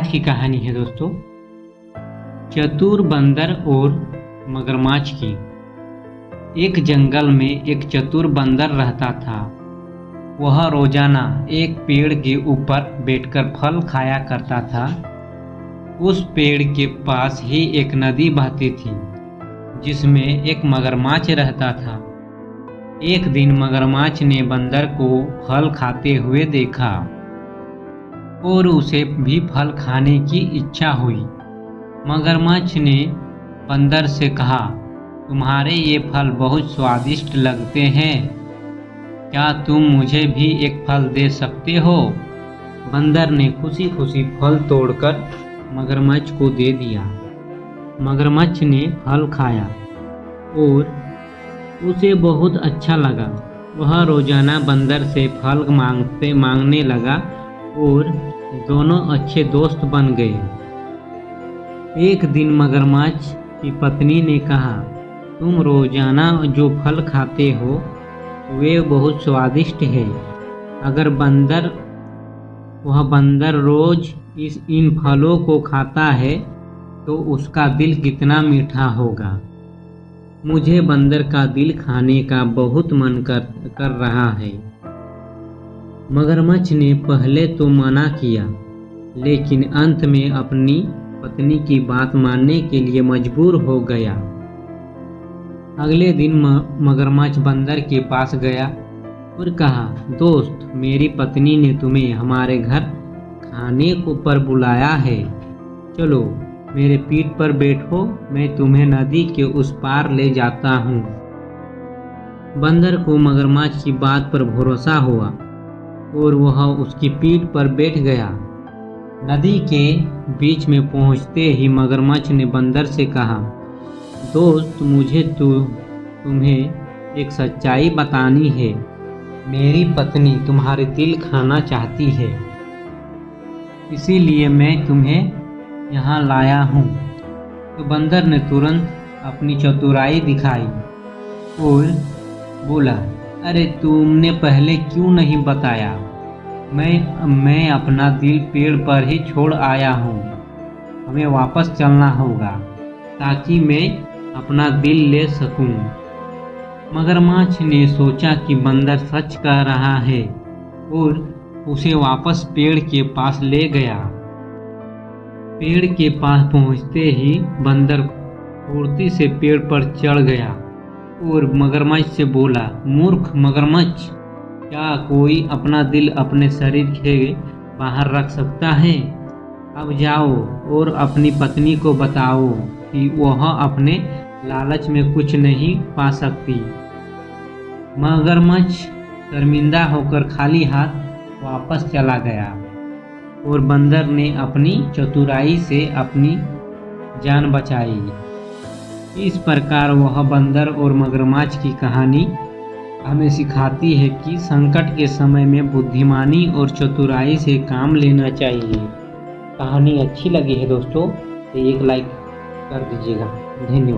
आज की कहानी है दोस्तों चतुर बंदर और मगरमच्छ की। एक जंगल में एक चतुर बंदर रहता था। वह रोजाना एक पेड़ के ऊपर बैठकर फल खाया करता था। उस पेड़ के पास ही एक नदी बहती थी जिसमें एक मगरमच्छ रहता था। एक दिन मगरमच्छ ने बंदर को फल खाते हुए देखा और उसे भी फल खाने की इच्छा हुई। मगरमच्छ ने बंदर से कहा, तुम्हारे ये फल बहुत स्वादिष्ट लगते हैं, क्या तुम मुझे भी एक फल दे सकते हो? बंदर ने खुशी खुशी फल तोड़कर मगरमच्छ को दे दिया। मगरमच्छ ने फल खाया और उसे बहुत अच्छा लगा। वह रोजाना बंदर से फल मांगने लगा और दोनों अच्छे दोस्त बन गए। एक दिन मगरमच्छ की पत्नी ने कहा, तुम रोजाना जो फल खाते हो वे बहुत स्वादिष्ट है। अगर वह बंदर रोज इन फलों को खाता है तो उसका दिल कितना मीठा होगा। मुझे बंदर का दिल खाने का बहुत मन कर रहा है। मगरमच्छ ने पहले तो मना किया, लेकिन अंत में अपनी पत्नी की बात मानने के लिए मजबूर हो गया। अगले दिन मगरमच्छ बंदर के पास गया और कहा, दोस्त, मेरी पत्नी ने तुम्हें हमारे घर खाने पर बुलाया है। चलो मेरे पीठ पर बैठो, मैं तुम्हें नदी के उस पार ले जाता हूँ। बंदर को मगरमच्छ की बात पर भरोसा हुआ और वह उसकी पीठ पर बैठ गया। नदी के बीच में पहुंचते ही मगरमच्छ ने बंदर से कहा, दोस्त, मुझे तुम्हें एक सच्चाई बतानी है। मेरी पत्नी तुम्हारे दिल खाना चाहती है, इसीलिए मैं तुम्हें यहाँ लाया हूँ। तो बंदर ने तुरंत अपनी चतुराई दिखाई और बोला, अरे तुमने पहले क्यों नहीं बताया? मैं अपना दिल पेड़ पर ही छोड़ आया हूँ। हमें वापस चलना होगा ताकि मैं अपना दिल ले सकूं। मगरमच्छ ने सोचा कि बंदर सच कह रहा है और उसे वापस पेड़ के पास ले गया। पेड़ के पास पहुँचते ही बंदर फुर्ती से पेड़ पर चढ़ गया और मगरमच्छ से बोला, मूर्ख मगरमच्छ, क्या कोई अपना दिल अपने शरीर के बाहर रख सकता है? अब जाओ और अपनी पत्नी को बताओ कि वह अपने लालच में कुछ नहीं पा सकती। मगरमच्छ शर्मिंदा होकर खाली हाथ वापस चला गया और बंदर ने अपनी चतुराई से अपनी जान बचाई। इस प्रकार वह बंदर और मगरमच्छ की कहानी हमें सिखाती है कि संकट के समय में बुद्धिमानी और चतुराई से काम लेना चाहिए। कहानी अच्छी लगी है दोस्तों तो एक लाइक कर दीजिएगा। धन्यवाद।